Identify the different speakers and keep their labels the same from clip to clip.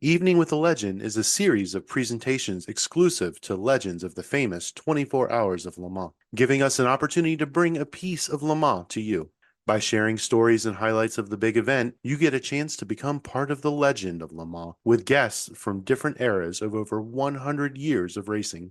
Speaker 1: Evening with a Legend is a series of presentations exclusive to legends of the famous 24 Hours of Le Mans, giving us an opportunity to bring a piece of Le Mans to you. By sharing stories and highlights of the big event, you get a chance to become part of the legend of Le Mans with guests from different eras of over 100 years of racing.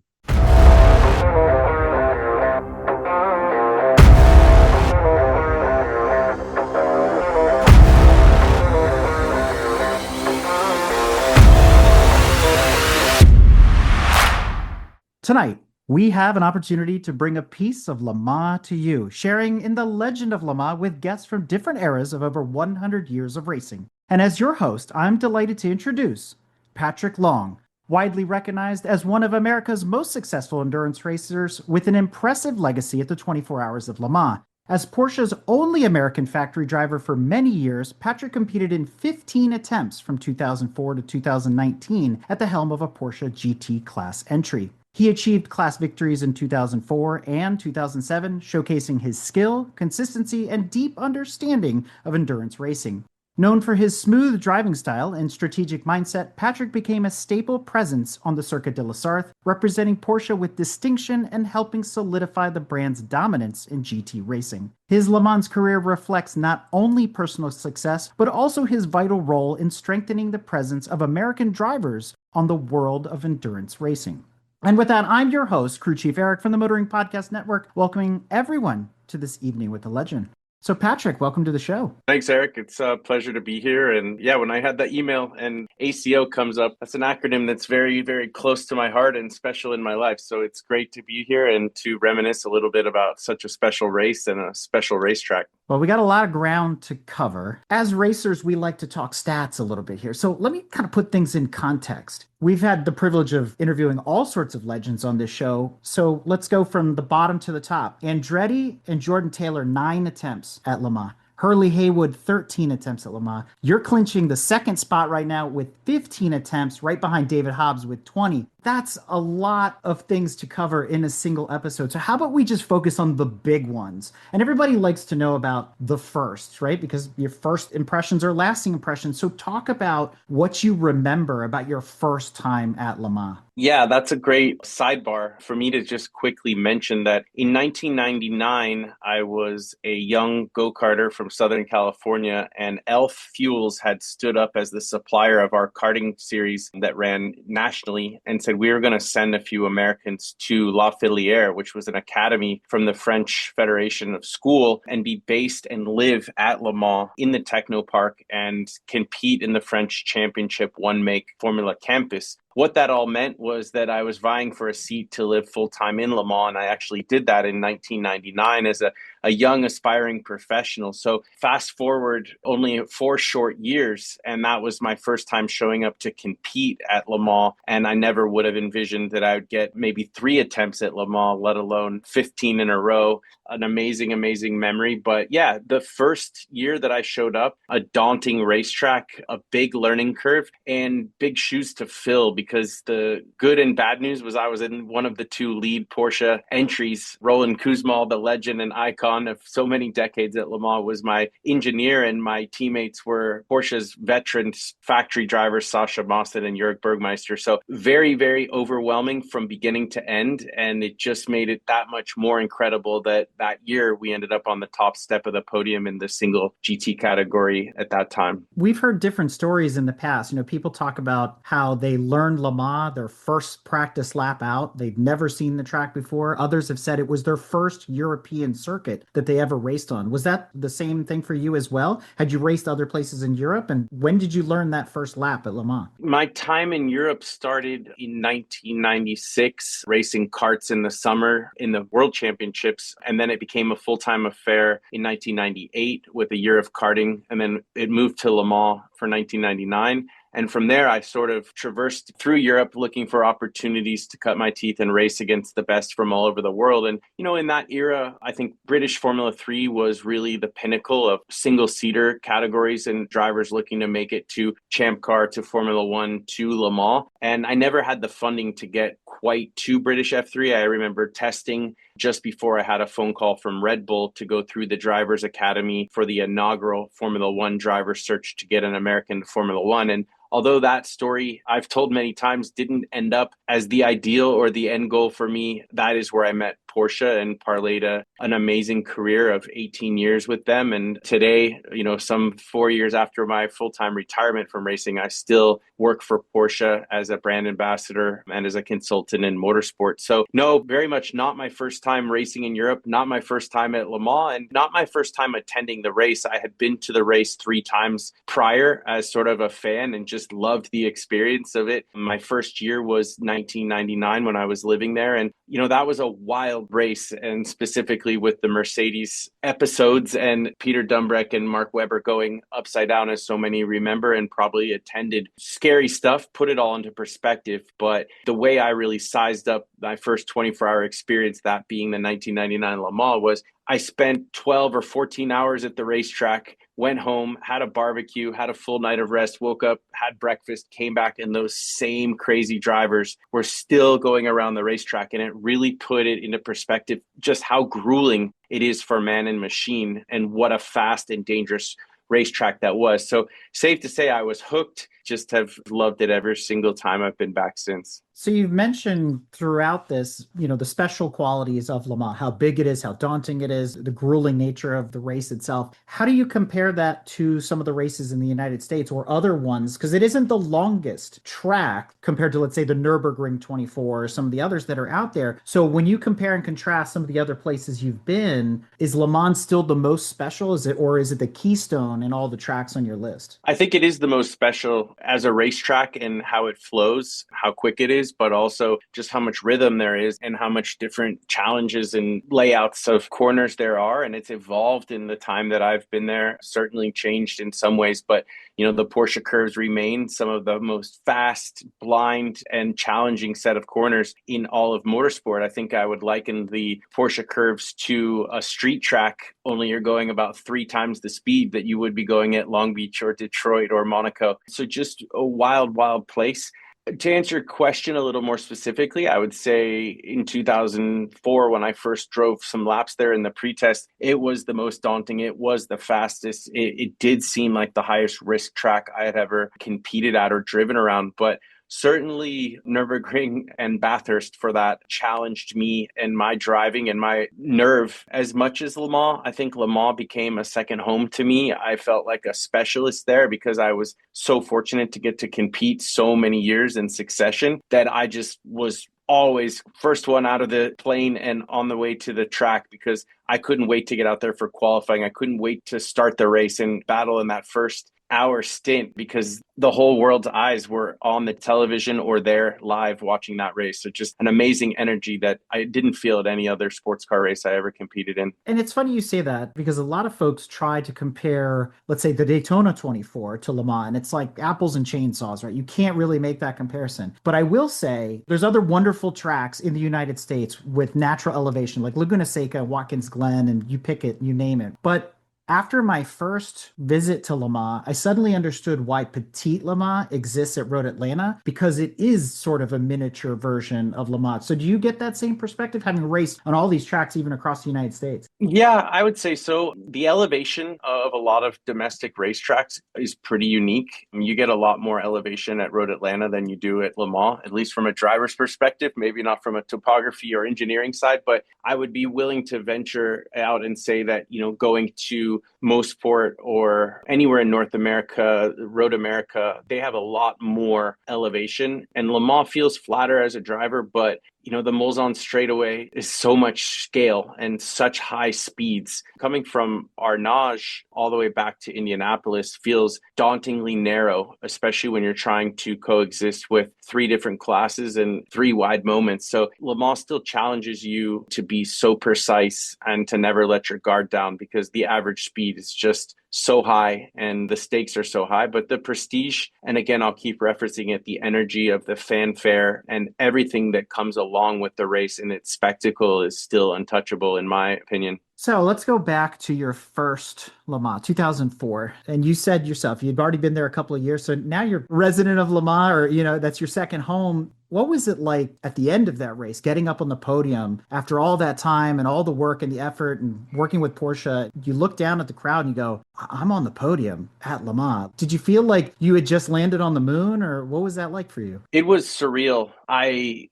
Speaker 2: Tonight, we have an opportunity to bring a piece of Le Mans to you, sharing in the legend of Le Mans with guests from different eras of over 100 years of racing. And as your host, I'm delighted to introduce Patrick Long, widely recognized as one of America's most successful endurance racers with an impressive legacy at the 24 Hours of Le Mans. As Porsche's only American factory driver for many years, Patrick competed in 15 attempts from 2004 to 2019 at the helm of a Porsche GT class entry. He achieved class victories in 2004 and 2007, showcasing his skill, consistency, and deep understanding of endurance racing. Known for his smooth driving style and strategic mindset, Patrick became a staple presence on the Circuit de la Sarthe, representing Porsche with distinction and helping solidify the brand's dominance in GT racing. His Le Mans career reflects not only personal success, but also his vital role in strengthening the presence of American drivers on the world of endurance racing. And with that, I'm your host, Crew Chief Eric from the Motoring Podcast Network, welcoming everyone to this evening with the legend. So, Patrick, welcome to the show.
Speaker 3: Thanks, Eric. It's a pleasure to be here. And yeah, when I had that email and ACO comes up, that's an acronym that's very, very close to my heart and special in my life. So it's great to be here and to reminisce a little bit about such a special race and a special racetrack.
Speaker 2: Well, we got a lot of ground to cover. As racers, we like to talk stats a little bit here. So let me kind of put things in context. We've had the privilege of interviewing all sorts of legends on this show. So let's go from the bottom to the top. Andretti and Jordan Taylor, 9 attempts at Le Mans. Hurley Haywood, 13 attempts at Le Mans. You're clinching the second spot right now with 15 attempts, right behind David Hobbs with 20. That's a lot of things to cover in a single episode. So how about we just focus on the big ones? And everybody likes to know about the first, right? Because your first impressions are lasting impressions. So talk about what you remember about your first time at Le Mans.
Speaker 3: Yeah, that's a great sidebar for me to just quickly mention that in 1999, I was a young go-karter from Southern California, and Elf Fuels had stood up as the supplier of our karting series that ran nationally and said we were going to send a few Americans to La Filière, which was an academy from the French Federation of School, and be based and live at Le Mans in the Techno Park and compete in the French Championship one-make Formula Campus. What that all meant was that I was vying for a seat to live full-time in Le Mans, and I actually did that in 1999 as a young aspiring professional. So fast forward only 4 short years, and that was my first time showing up to compete at Le Mans, and I never would have envisioned that I would get maybe 3 attempts at Le Mans, let alone 15 in a row. An amazing, amazing memory. But yeah, the first year that I showed up, a daunting racetrack, a big learning curve, and big shoes to fill, because the good and bad news was I was in one of the 2 lead Porsche entries. Roland Kuzmal, the legend and icon of so many decades at Le Mans, was my engineer, and my teammates were Porsche's veteran factory drivers, Sascha Mawson and Jörg Bergmeister. So very, very overwhelming from beginning to end. And it just made it that much more incredible that year we ended up on the top step of the podium in the single GT category at that time.
Speaker 2: We've heard different stories in the past. People talk about how they learned Le Mans their first practice lap out. They've never seen the track before. Others have said it was their first European circuit that they ever raced on. Was that the same thing for you as well? Had you raced other places in Europe? And when did you learn that first lap at Le Mans?
Speaker 3: My time in Europe started in 1996, racing karts in the summer in the World Championships. And then it became a full-time affair in 1998 with a year of karting. And then it moved to Le Mans for 1999. And from there, I sort of traversed through Europe looking for opportunities to cut my teeth and race against the best from all over the world. And, in that era, I think British Formula 3 was really the pinnacle of single-seater categories and drivers looking to make it to Champ Car, to Formula 1, to Le Mans. And I never had the funding to get quite to British F3. I remember testing just before I had a phone call from Red Bull to go through the Drivers Academy for the inaugural Formula One driver search to get an American to Formula One. And although that story I've told many times didn't end up as the ideal or the end goal for me, that is where I met Porsche and parlayed an amazing career of 18 years with them. And today, some 4 years after my full-time retirement from racing, I still work for Porsche as a brand ambassador and as a consultant in motorsports. So no, very much not my first time racing in Europe, not my first time at Le Mans, and not my first time attending the race. I had been to the race 3 times prior as sort of a fan and just loved the experience of it. My first year was 1999 when I was living there. And, that was a wild race, and specifically with the Mercedes episodes and Peter Dumbreck and Mark Webber going upside down, as so many remember and probably attended. Scary stuff, put it all into perspective. But the way I really sized up my first 24-hour experience, that being the 1999 Le Mans, was I spent 12 or 14 hours at the racetrack, went home, had a barbecue, had a full night of rest, woke up, had breakfast, came back, and those same crazy drivers were still going around the racetrack. And it really put it into perspective just how grueling it is for man and machine, and what a fast and dangerous racetrack that was. So safe to say I was hooked, just have loved it every single time I've been back since.
Speaker 2: So you've mentioned throughout this, the special qualities of Le Mans, how big it is, how daunting it is, the grueling nature of the race itself. How do you compare that to some of the races in the United States or other ones? Because it isn't the longest track compared to, let's say, the Nürburgring 24 or some of the others that are out there. So when you compare and contrast some of the other places you've been, is Le Mans still the most special? Is it the keystone in all the tracks on your list?
Speaker 3: I think it is the most special as a racetrack, and how it flows, how quick it is, but also just how much rhythm there is and how much different challenges and layouts of corners there are. And it's evolved in the time that I've been there, certainly changed in some ways, but the Porsche curves remain some of the most fast, blind, and challenging set of corners in all of motorsport. I think I would liken the Porsche curves to a street track, only you're going about 3 times the speed that you would be going at Long Beach or Detroit or Monaco. So just a wild, wild place. To answer your question a little more specifically, I would say in 2004, when I first drove some laps there in the pretest, it was the most daunting. It was the fastest. It did seem like the highest risk track I had ever competed at or driven around. But certainly Nürburgring and Bathurst for that challenged me and my driving and my nerve as much as Le Mans. I think Le Mans became a second home to me. I felt like a specialist there because I was so fortunate to get to compete so many years in succession that I just was always first one out of the plane and on the way to the track, because I couldn't wait to get out there for qualifying. I couldn't wait to start the race and battle in that first hour stint, because the whole world's eyes were on the television or there live watching that race. So just an amazing energy that I didn't feel at any other sports car race I ever competed in.
Speaker 2: And it's funny you say that, because a lot of folks try to compare, let's say, the Daytona 24 to Le Mans, and it's like apples and chainsaws, right? You can't really make that comparison. But I will say there's other wonderful tracks in the United States with natural elevation, like Laguna Seca, Watkins Glen, and you pick it, you name it. But after my first visit to Le Mans, I suddenly understood why Petite Le Mans exists at Road Atlanta, because it is sort of a miniature version of Le Mans. So do you get that same perspective, having raced on all these tracks, even across the United States?
Speaker 3: Yeah, I would say so. The elevation of a lot of domestic racetracks is pretty unique. You get a lot more elevation at Road Atlanta than you do at Le Mans, at least from a driver's perspective, maybe not from a topography or engineering side, but I would be willing to venture out and say that, going to Mosport or anywhere in North America, Road America, they have a lot more elevation. And Le Mans feels flatter as a driver, but the Mulsanne straightaway is so much scale and such high speeds. Coming from Arnage all the way back to Indianapolis feels dauntingly narrow, especially when you're trying to coexist with 3 different classes and 3 wide moments. So Le Mans still challenges you to be so precise and to never let your guard down, because the average speed is just so high and the stakes are so high. But the prestige, and again, I'll keep referencing it, the energy of the fanfare and everything that comes along with the race and its spectacle is still untouchable, in my opinion.
Speaker 2: So let's go back to your first Le Mans, 2004. And you said yourself, you've already been there a couple of years. So now you're resident of Le Mans, or, that's your second home. What was it like at the end of that race, getting up on the podium after all that time and all the work and the effort and working with Porsche? You look down at the crowd and you go, I'm on the podium at Le Mans. Did you feel like you had just landed on the moon, or what was that like for you?
Speaker 3: It was surreal. I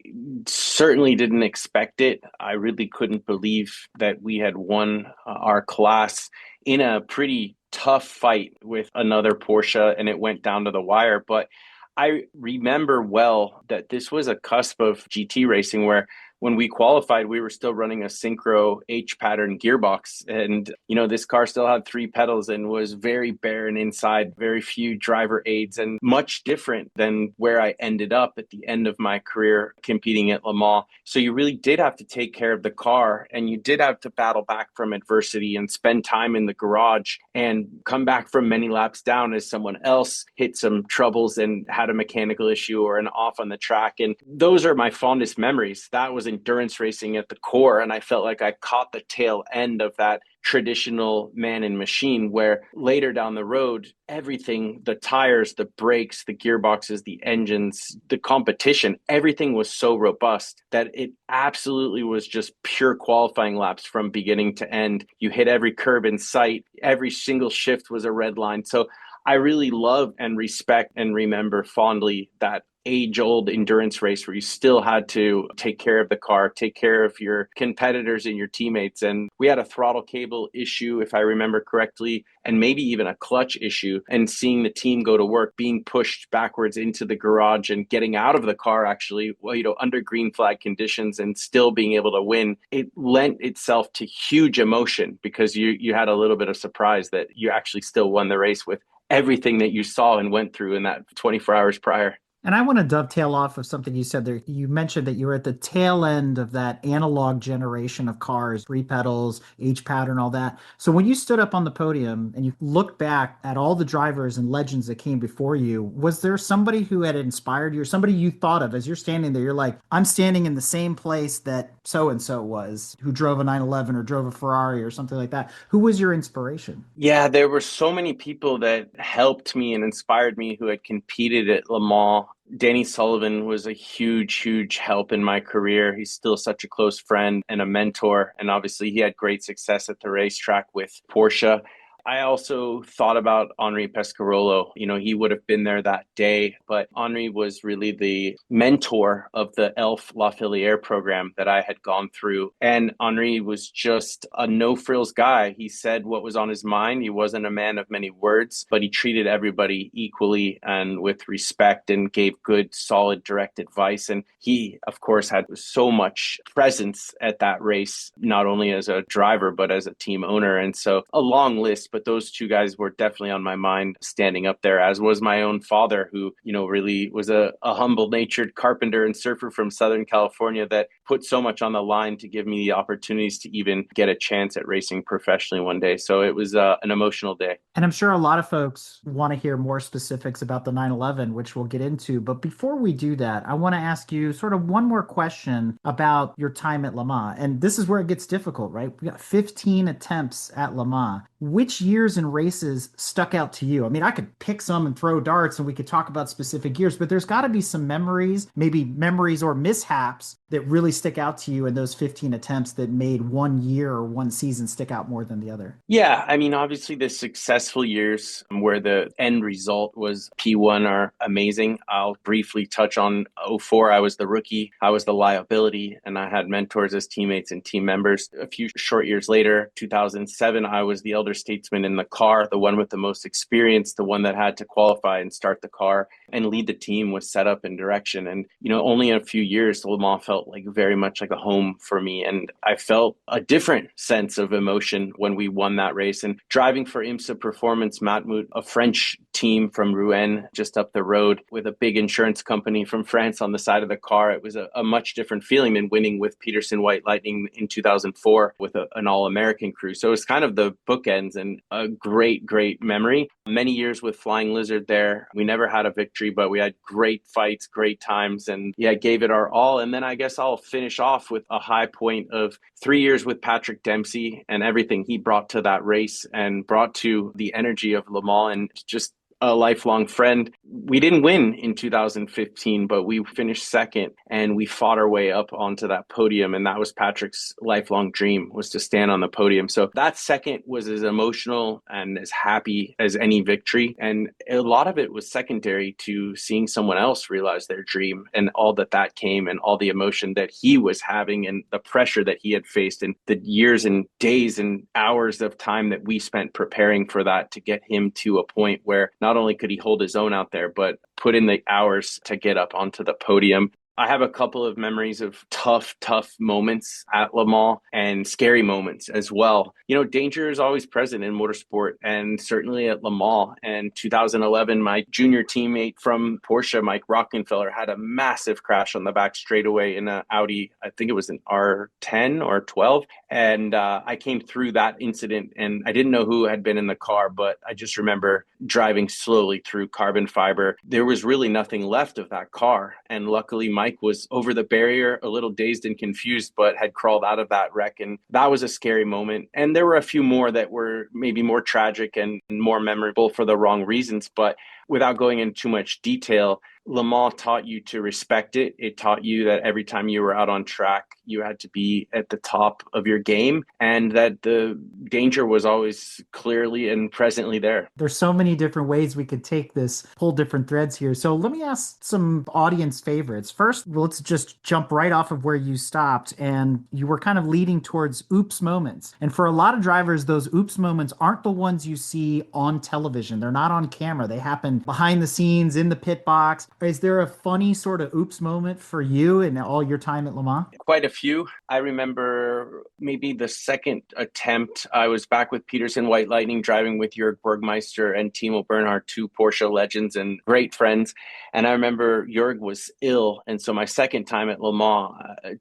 Speaker 3: certainly didn't expect it. I really couldn't believe that we had won our class in a pretty tough fight with another Porsche, and it went down to the wire. But I remember well that this was a cusp of GT racing where when we qualified, we were still running a synchro H pattern gearbox. And, this car still had 3 pedals and was very barren inside, very few driver aids, and much different than where I ended up at the end of my career competing at Le Mans. So you really did have to take care of the car, and you did have to battle back from adversity and spend time in the garage and come back from many laps down as someone else hit some troubles and had a mechanical issue or an off on the track. And those are my fondest memories. That was endurance racing at the core. And I felt like I caught the tail end of that traditional man and machine, where later down the road, everything, the tires, the brakes, the gearboxes, the engines, the competition, everything was so robust that it absolutely was just pure qualifying laps from beginning to end. You hit every curb in sight. Every single shift was a red line. So I really love and respect and remember fondly that age-old endurance race where you still had to take care of the car, take care of your competitors and your teammates. And we had a throttle cable issue, if I remember correctly, and maybe even a clutch issue. And seeing the team go to work, being pushed backwards into the garage and getting out of the car, actually, under green flag conditions and still being able to win, it lent itself to huge emotion because you had a little bit of surprise that you actually still won the race with everything that you saw and went through in that 24 hours prior.
Speaker 2: And I want to dovetail off of something you said there. You mentioned that you were at the tail end of that analog generation of cars, 3 pedals, H pattern, all that. So when you stood up on the podium and you look back at all the drivers and legends that came before you, was there somebody who had inspired you or somebody you thought of as you're standing there? You're like, I'm standing in the same place that so and so was, who drove a 911 or drove a Ferrari or something like that. Who was your inspiration?
Speaker 3: Yeah, there were so many people that helped me and inspired me who had competed at Le Mans. Danny Sullivan was a huge, huge help in my career. He's still such a close friend and a mentor. And obviously, he had great success at the racetrack with Porsche. I also thought about Henri Pescarolo. He would have been there that day, but Henri was really the mentor of the ELF La Filiere program that I had gone through. And Henri was just a no-frills guy. He said what was on his mind. He wasn't a man of many words, but he treated everybody equally and with respect and gave good, solid, direct advice. And he, of course, had so much presence at that race, not only as a driver, but as a team owner. And so a long list, but those two guys were definitely on my mind standing up there, as was my own father, who, really was a humble-natured carpenter and surfer from Southern California that put so much on the line to give me the opportunities to even get a chance at racing professionally one day. So it was an emotional day.
Speaker 2: And I'm sure a lot of folks want to hear more specifics about the 911, which we'll get into. But before we do that, I want to ask you sort of one more question about your time at Le Mans. And this is where it gets difficult, right? We got 15 attempts at Le Mans. Which years and races stuck out to you? I mean, I could pick some and throw darts and we could talk about specific years, but there's got to be some memories, maybe memories or mishaps that really stick out to you in those 15 attempts that made one year or one season stick out more than the other.
Speaker 3: Yeah, I mean, obviously the successful years where the end result was P1 are amazing. I'll briefly touch on '04. I was the rookie. I was the liability, and I had mentors as teammates and team members. A few short years later, 2007, I was the elder statesman in the car, the one with the most experience, the one that had to qualify and start the car and lead the team with setup and direction. And, only in a few years, Le Mans felt like very much like a home for me. And I felt a different sense of emotion when we won that race. And driving for IMSA Performance Matmut, a French team from Rouen just up the road with a big insurance company from France on the side of the car. It was a much different feeling than winning with Peterson White Lightning in 2004 with an all-American crew. So it's kind of the bookends and a great, great memory. Many years with Flying Lizard there. We never had a victory, but we had great fights, great times, and yeah, gave it our all. And then I guess I'll finish off with a high point of 3 years with Patrick Dempsey and everything he brought to that race and brought to the energy of Le Mans, and just a lifelong friend. We didn't win in 2015, but we finished second and we fought our way up onto that podium. And that was Patrick's lifelong dream, was to stand on the podium. So that second was as emotional and as happy as any victory. And a lot of it was secondary to seeing someone else realize their dream and all that came and all the emotion that he was having and the pressure that he had faced and the years and days and hours of time that we spent preparing for that to get him to a point where not only could he hold his own out there, but put in the hours to get up onto the podium. I have a couple of memories of tough moments at Le Mans and scary moments as well. You know, danger is always present in motorsport and certainly at Le Mans. And 2011, my junior teammate from Porsche, Mike Rockenfeller, had a massive crash on the back straightaway in an Audi. I think it was an R10 or 12. And I came through that incident and I didn't know who had been in the car, but I just remember driving slowly through carbon fiber. There was really nothing left of that car. And luckily, Mike was over the barrier, a little dazed and confused, but had crawled out of that wreck. And that was a scary moment. And there were a few more that were maybe more tragic and more memorable for the wrong reasons. But without going into too much detail, Le Mans taught you to respect it. It taught you that every time you were out on track, you had to be at the top of your game and that the danger was always clearly and presently there.
Speaker 2: There's so many different ways we could take this, pull different threads here. So let me ask some audience favorites. First, let's just jump right off of where you stopped, and you were kind of leading towards oops moments. And for a lot of drivers, those oops moments aren't the ones you see on television. They're not on camera. They happen behind the scenes in the pit box. Is there a funny sort of oops moment for you in all your time at Le Mans?
Speaker 3: Quite a few. I remember maybe the second attempt, I was back with Peterson White Lightning driving with Jörg Burgmeister and Timo Bernhard, two Porsche legends and great friends. And I remember Jörg was ill. And so my second time at Le Mans,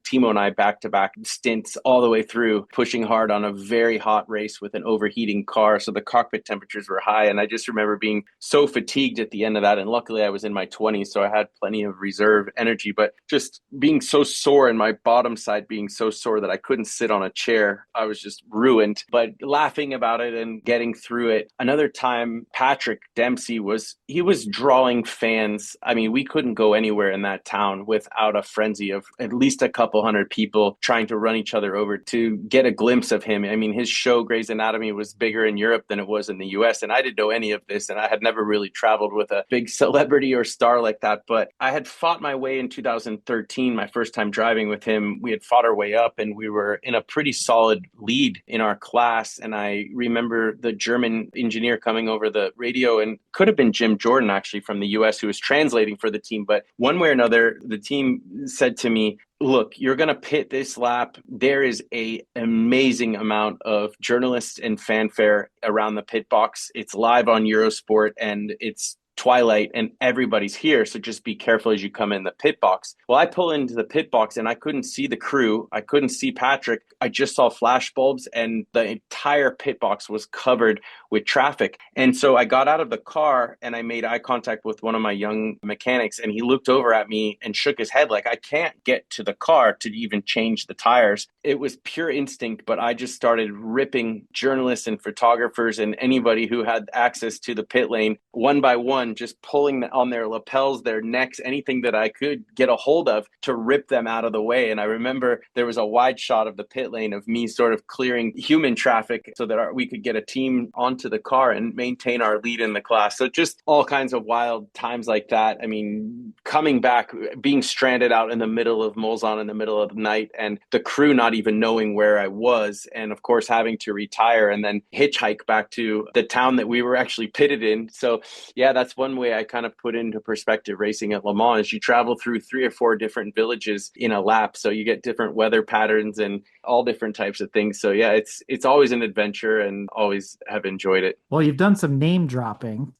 Speaker 3: Timo and I back-to-back stints all the way through, pushing hard on a very hot race with an overheating car. So the cockpit temperatures were high. And I just remember being so fatigued at the end of that. And luckily I was in my 20s, so I had plenty of reserve energy, but just being so sore and my bottom side being so sore that I couldn't sit on a chair. I was just ruined, but laughing about it and getting through it. Another time, Patrick Dempsey was drawing fans. I mean, we couldn't go anywhere in that town without a frenzy of at least a couple hundred people trying to run each other over to get a glimpse of him. I mean, his show, Grey's Anatomy, was bigger in Europe than it was in the US, and I didn't know any of this, and I had never really traveled with a big celebrity or star like that, but I had fought my way in 2013, my first time driving with him. We had fought our way up and we were in a pretty solid lead in our class. And I remember the German engineer coming over the radio, and could have been Jim Jordan actually from the US, who was translating for the team. But one way or another, the team said to me, look, you're going to pit this lap. There is an amazing amount of journalists and fanfare around the pit box. It's live on Eurosport and it's twilight and everybody's here, so just be careful as you come in the pit box. Well, I pull into the pit box and I couldn't see the crew. I couldn't see Patrick. I just saw flash bulbs and the entire pit box was covered with traffic. And so I got out of the car and I made eye contact with one of my young mechanics, and he looked over at me and shook his head like, I can't get to the car to even change the tires. It was pure instinct, but I just started ripping journalists and photographers and anybody who had access to the pit lane one by one, just pulling on their lapels, their necks, anything that I could get a hold of to rip them out of the way. And I remember there was a wide shot of the pit lane of me sort of clearing human traffic so that we could get a team onto the car and maintain our lead in the class. So just all kinds of wild times like that. I mean, coming back, being stranded out in the middle of Mulsanne in the middle of the night and the crew not even knowing where I was. And of course, having to retire and then hitchhike back to the town that we were actually pitted in. So yeah, that's that's one way I kind of put into perspective racing at Le Mans is you travel through 3 or 4 different villages in a lap. So you get different weather patterns and all different types of things. So yeah, it's always an adventure and always have enjoyed it.
Speaker 2: Well, you've done some name dropping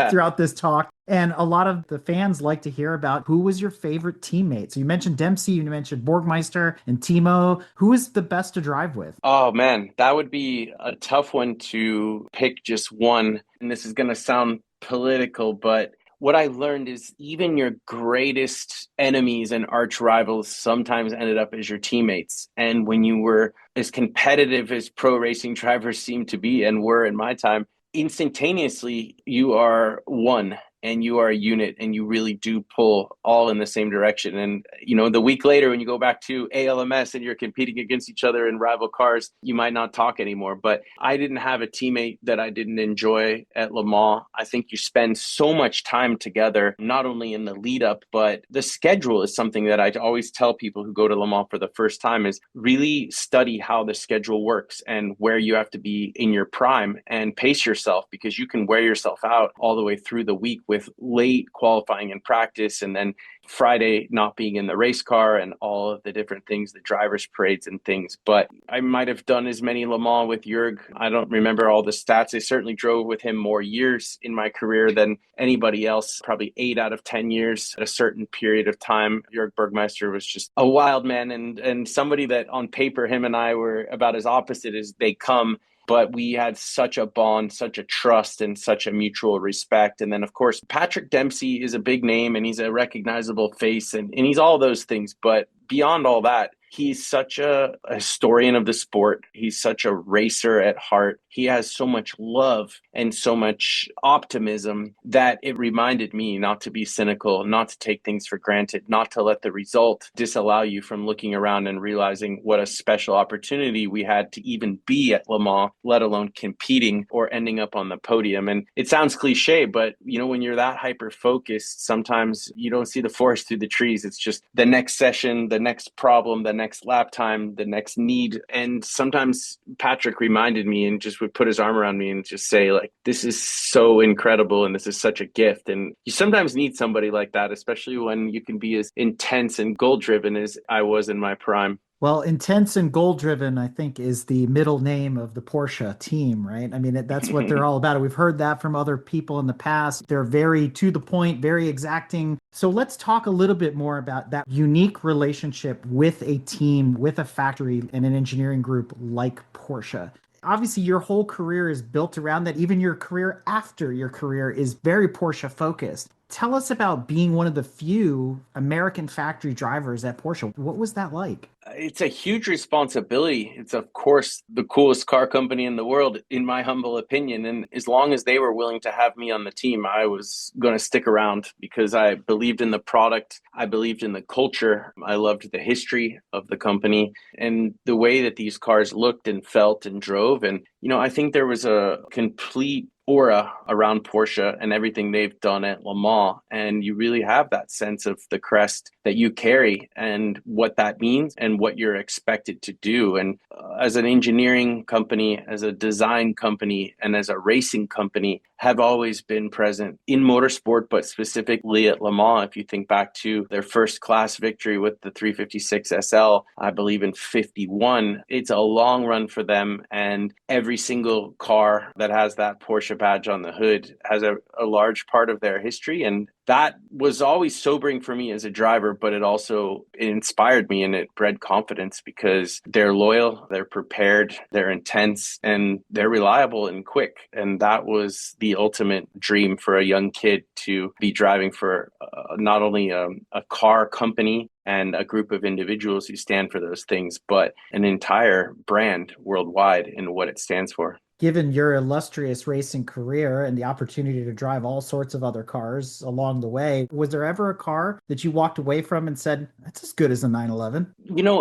Speaker 2: throughout this talk. And a lot of the fans like to hear about who was your favorite teammate. So you mentioned Dempsey, you mentioned Borgmeister and Timo. Who is the best to drive with?
Speaker 3: Oh man, that would be a tough one to pick just one. And this is going to sound political, but what I learned is even your greatest enemies and arch rivals sometimes ended up as your teammates. And when you were as competitive as pro racing drivers seem to be and were in my time, instantaneously you are one and you are a unit and you really do pull all in the same direction. And, the week later, when you go back to ALMS and you're competing against each other in rival cars, you might not talk anymore. But I didn't have a teammate that I didn't enjoy at Le Mans. I think you spend so much time together, not only in the lead up, but the schedule is something that I always tell people who go to Le Mans for the first time is really study how the schedule works and where you have to be in your prime and pace yourself, because you can wear yourself out all the way through the week with late qualifying and practice, and then Friday not being in the race car and all of the different things, the drivers' parades and things. But I might have done as many Le Mans with Jurg. I don't remember all the stats. I certainly drove with him more years in my career than anybody else, probably 8 out of 10 years at a certain period of time. Jurg Bergmeister was just a wild man and somebody that on paper, him and I were about as opposite as they come. But we had such a bond, such a trust, and such a mutual respect. And then, of course, Patrick Dempsey is a big name and he's a recognizable face and he's all those things. But beyond all that, he's such a historian of the sport. He's such a racer at heart. He has so much love and so much optimism that it reminded me not to be cynical, not to take things for granted, not to let the result disallow you from looking around and realizing what a special opportunity we had to even be at Le Mans, let alone competing or ending up on the podium. And it sounds cliche, but when you're that hyper focused, sometimes you don't see the forest through the trees. It's just the next session, the next problem, the next lap time, the next need. And sometimes Patrick reminded me and just would put his arm around me and just say, like, this is so incredible and this is such a gift. And you sometimes need somebody like that, especially when you can be as intense and goal driven as I was in my prime.
Speaker 2: Well, intense and goal driven, I think, is the middle name of the Porsche team, right? I mean, that's what they're all about. We've heard that from other people in the past. They're very to the point, very exacting. So let's talk a little bit more about that unique relationship with a team, with a factory and an engineering group like Porsche. Obviously, your whole career is built around that. Even your career after your career is very Porsche focused. Tell us about being one of the few American factory drivers at Porsche. What was that like?
Speaker 3: It's a huge responsibility. It's, of course, the coolest car company in the world, in my humble opinion. And as long as they were willing to have me on the team, I was going to stick around because I believed in the product. I believed in the culture. I loved the history of the company and the way that these cars looked and felt and drove. And, I think there was a complete aura around Porsche and everything they've done at Le Mans. And you really have that sense of the crest that you carry and what that means and what you're expected to do. And as an engineering company, as a design company, and as a racing company, have always been present in motorsport, but specifically at Le Mans. If you think back to their first class victory with the 356 SL, I believe in 51, it's a long run for them. And every single car that has that Porsche badge on the hood has a large part of their history. And that was always sobering for me as a driver, but it inspired me and it bred confidence because they're loyal, they're prepared, they're intense, and they're reliable and quick. And that was the ultimate dream for a young kid to be driving for not only a car company and a group of individuals who stand for those things, but an entire brand worldwide in what it stands for.
Speaker 2: Given your illustrious racing career and the opportunity to drive all sorts of other cars along the way, was there ever a car that you walked away from and said, that's as good as a 911?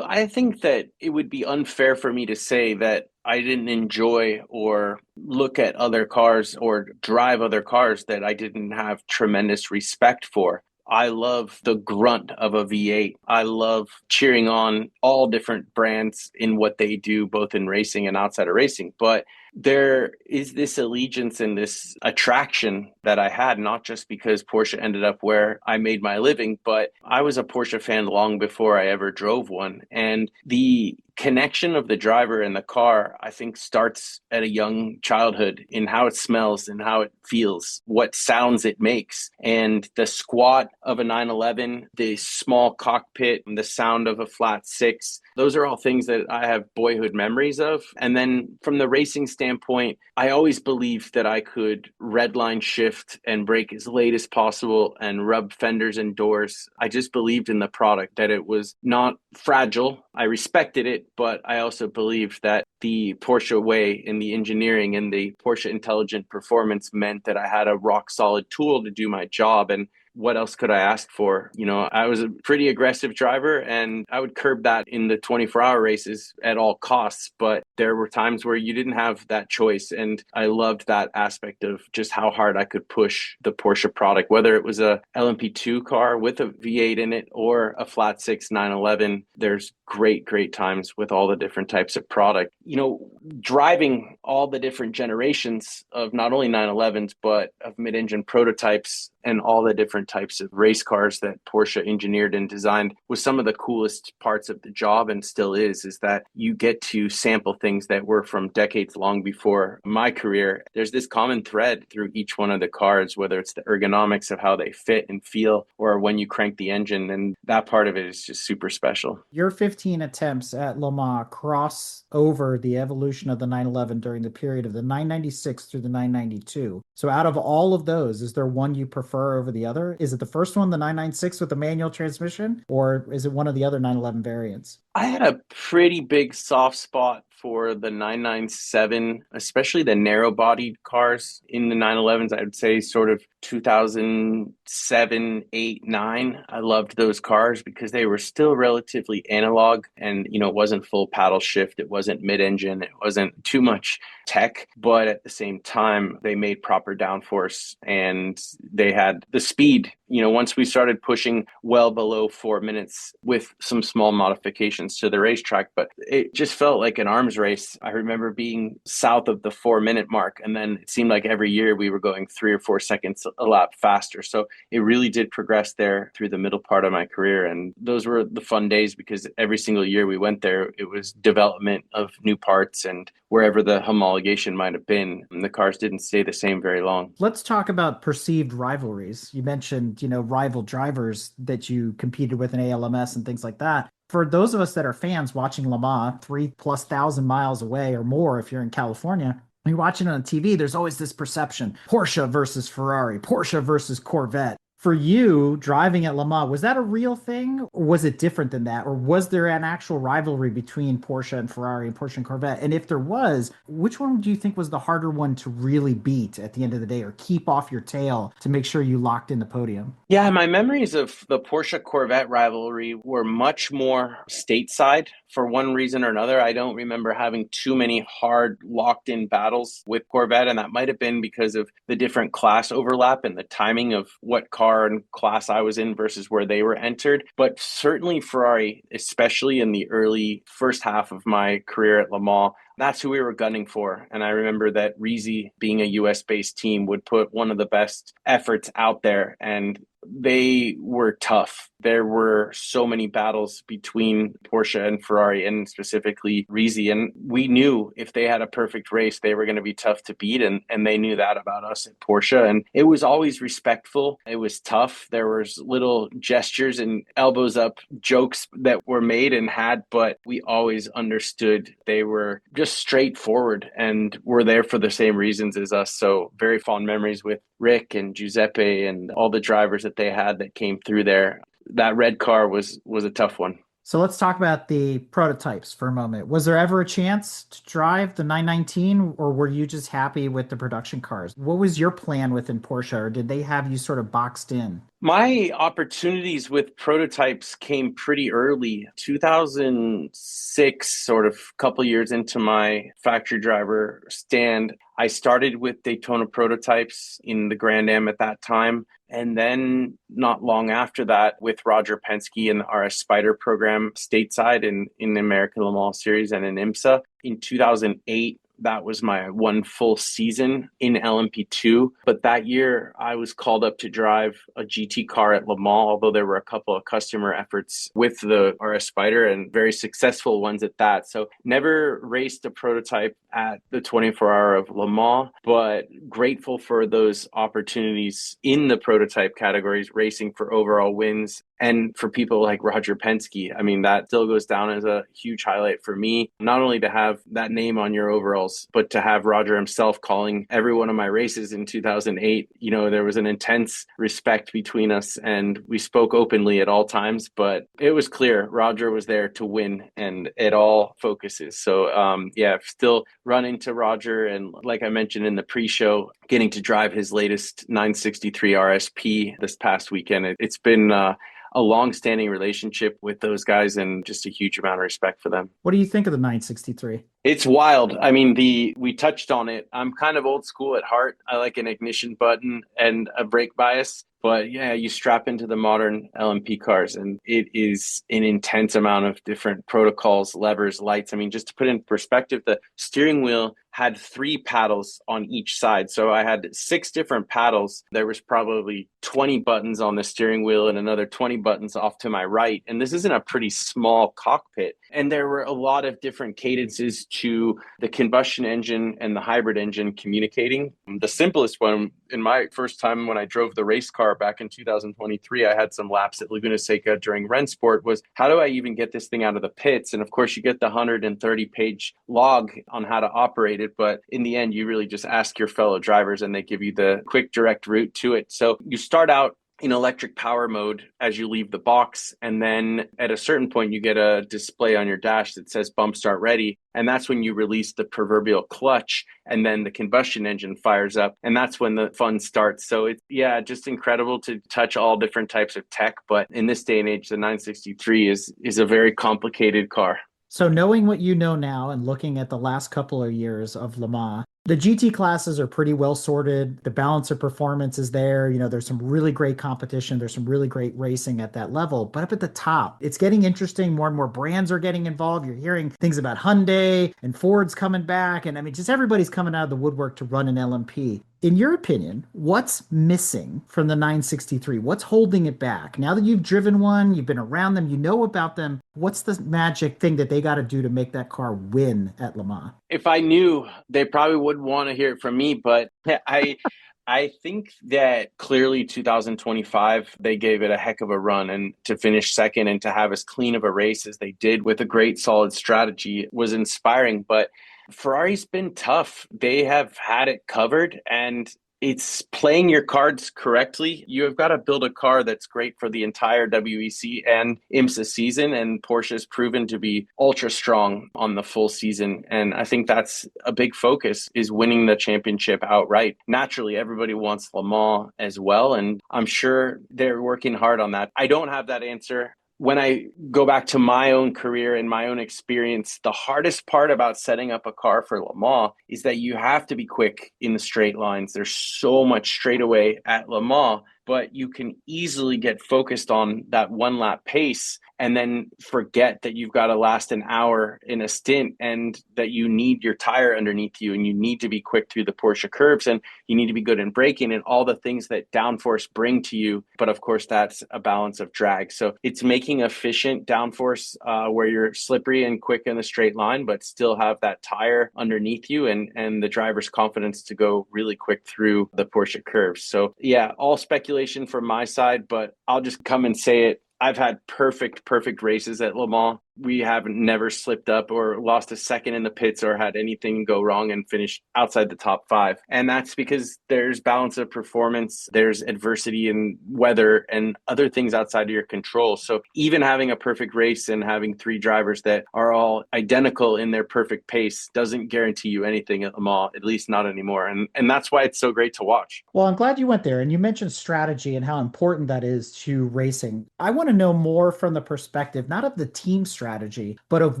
Speaker 3: I think that it would be unfair for me to say that I didn't enjoy or look at other cars or drive other cars that I didn't have tremendous respect for. I love the grunt of a V8. I love cheering on all different brands in what they do, both in racing and outside of racing. But there is this allegiance and this attraction that I had, not just because Porsche ended up where I made my living, but I was a Porsche fan long before I ever drove one. And the connection of the driver and the car, I think, starts at a young childhood in how it smells and how it feels, what sounds it makes. And the squat of a 911, the small cockpit, the sound of a flat six, those are all things that I have boyhood memories of. And then from the racing standpoint, I always believed that I could redline shift and brake as late as possible and rub fenders and doors. I just believed in the product, that it was not fragile. I respected it, but I also believed that the Porsche way and the engineering and the Porsche intelligent performance meant that I had a rock solid tool to do my job. And what else could I ask for? You know, I was a pretty aggressive driver and I would curb that in the 24-hour races at all costs. But there were times where you didn't have that choice. And I loved that aspect of just how hard I could push the Porsche product, whether it was a LMP2 car with a V8 in it or a flat six 911. There's great times with all the different types of product. You know, driving all the different generations of not only 911s, but of mid-engine prototypes and all the different types of race cars that Porsche engineered and designed was some of the coolest parts of the job, and still is that you get to sample things that were from decades long before my career. There's this common thread through each one of the cars, whether it's the ergonomics of how they fit and feel or when you crank the engine, and that part of it is just super special.
Speaker 2: Your 15 attempts at Le Mans cross over the evolution of the 911 during the period of the 996 through the 992. So out of all of those, is there one you prefer over the other? Is it the first one, the 996 with the manual transmission, or is it one of the other 911 variants?
Speaker 3: I had a pretty big soft spot for the 997, especially the narrow bodied cars in the 911s. I would say sort of 2007, 8, 9. I loved those cars because they were still relatively analog and, you know, it wasn't full paddle shift. It wasn't mid-engine. It wasn't too much tech, but at the same time, they made proper downforce and they had the speed. You know, once we started pushing well below 4 minutes with some small modifications to the racetrack, but it just felt like an arms race. I remember being south of the 4 minute mark, and then it seemed like every year we were going 3 or 4 seconds a lap faster. So it really did progress there through the middle part of my career. And those were the fun days because every single year we went there, it was development of new parts, and wherever the homologation might have been, the cars didn't stay the same very long.
Speaker 2: Let's talk about perceived rivalries. You mentioned, rival drivers that you competed with in ALMS and things like that. For those of us that are fans watching Le Mans 3,000+ miles away or more, if you're in California, when you're watching it on TV, there's always this perception, Porsche versus Ferrari, Porsche versus Corvette. For you, driving at Le Mans, was that a real thing? Or was it different than that? Or was there an actual rivalry between Porsche and Ferrari and Porsche and Corvette? And if there was, which one do you think was the harder one to really beat at the end of the day or keep off your tail to make sure you locked in the podium?
Speaker 3: Yeah, my memories of the Porsche Corvette rivalry were much more stateside for one reason or another. I don't remember having too many hard locked in battles with Corvette, and that might have been because of the different class overlap and the timing of what car and class I was in versus where they were entered. But certainly Ferrari, especially in the early first half of my career at Le Mans, that's who we were gunning for. And I remember that Risi, being a US based team, would put one of the best efforts out there, and they were tough. There were so many battles between Porsche and Ferrari, and specifically Risi. And we knew if they had a perfect race, they were going to be tough to beat. And they knew that about us at Porsche. And it was always respectful. It was tough. There was little gestures and elbows up jokes that were made and had, but we always understood they were just straightforward and were there for the same reasons as us. So very fond memories with Rick and Giuseppe and all the drivers that they had that came through there. That red car was a tough one.
Speaker 2: So let's talk about the prototypes for a moment. Was there ever a chance to drive the 919, or were you just happy with the production cars? What was your plan within Porsche, or did they have you sort of boxed in?
Speaker 3: My opportunities with prototypes came pretty early, 2006, sort of a couple years into my factory driver stand. I started with Daytona prototypes in the Grand Am at that time. And then not long after that, with Roger Penske and the RS Spider program stateside in the American Le Mans Series and in IMSA. In 2008, that was my one full season in LMP2. But that year, I was called up to drive a GT car at Le Mans, although there were a couple of customer efforts with the RS Spider and very successful ones at that. So never raced a prototype at the 24-hour of Le Mans, but grateful for those opportunities in the prototype categories, racing for overall wins. And for people like Roger Penske, I mean, that still goes down as a huge highlight for me, not only to have that name on your overalls, but to have Roger himself calling every one of my races in 2008. You know, there was an intense respect between us and we spoke openly at all times, but it was clear Roger was there to win and it all focuses. So still run into Roger. And like I mentioned in the pre-show, getting to drive his latest 963 RSP this past weekend, it's been a long-standing relationship with those guys and just a huge amount of respect for them.
Speaker 2: What do you think of the 963?
Speaker 3: It's wild. I mean, we touched on it. I'm kind of old school at heart. I like an ignition button and a brake bias. But yeah, you strap into the modern LMP cars and it is an intense amount of different protocols, levers, lights. I mean, just to put in perspective, the steering wheel had 3 paddles on each side. So I had 6 different paddles. There was probably 20 buttons on the steering wheel and another 20 buttons off to my right. And this isn't a pretty small cockpit. And there were a lot of different cadences to the combustion engine and the hybrid engine communicating. The simplest one, in my first time when I drove the race car back in 2023, I had some laps at Laguna Seca during Rennsport, was how do I even get this thing out of the pits? And of course, you get the 130-page log on how to operate it. But in the end, you really just ask your fellow drivers and they give you the quick, direct route to it. So you start out in electric power mode as you leave the box. And then at a certain point, you get a display on your dash that says bump start ready. And that's when you release the proverbial clutch and then the combustion engine fires up. And that's when the fun starts. So it's, just incredible to touch all different types of tech. But in this day and age, the 963 is a very complicated car.
Speaker 2: So knowing what you know now and looking at the last couple of years of Le Mans, the GT classes are pretty well sorted. The balance of performance is there. You know, there's some really great competition. There's some really great racing at that level. But up at the top, it's getting interesting. More and more brands are getting involved. You're hearing things about Hyundai and Ford's coming back. And I mean, just everybody's coming out of the woodwork to run an LMP. In your opinion, what's missing from the 963? What's holding it back? Now that you've driven one, you've been around them, you know about them, what's the magic thing that they got to do to make that car win at Le Mans?
Speaker 3: If I knew, they probably would want to hear it from me, but I think that clearly 2025, they gave it a heck of a run, and to finish second and to have as clean of a race as they did with a great solid strategy was inspiring. But Ferrari's been tough. They have had it covered, and it's playing your cards correctly. You have got to build a car that's great for the entire WEC and IMSA season, and Porsche has proven to be ultra strong on the full season. And I think that's a big focus, is winning the championship outright. Naturally, everybody wants Le Mans as well, and I'm sure they're working hard on that. I don't have that answer. When I go back to my own career and my own experience, the hardest part about setting up a car for Le Mans is that you have to be quick in the straight lines. There's so much straightaway at Le Mans, but you can easily get focused on that one lap pace and then forget that you've got to last an hour in a stint and that you need your tire underneath you and you need to be quick through the Porsche curves and you need to be good in braking and all the things that downforce bring to you. But of course, that's a balance of drag. So it's making efficient downforce where you're slippery and quick in the straight line, but still have that tire underneath you and the driver's confidence to go really quick through the Porsche curves. So all speculation from my side, but I'll just come and say it. I've had perfect races at Le Mans. We have never slipped up or lost a second in the pits or had anything go wrong and finished outside the top 5. And that's because there's balance of performance, there's adversity and weather and other things outside of your control. So even having a perfect race and having 3 drivers that are all identical in their perfect pace doesn't guarantee you anything at Le Mans, at least not anymore. And that's why it's so great to watch.
Speaker 2: Well, I'm glad you went there, and you mentioned strategy and how important that is to racing. I want to know more from the perspective, not of the team strategy, strategy, but of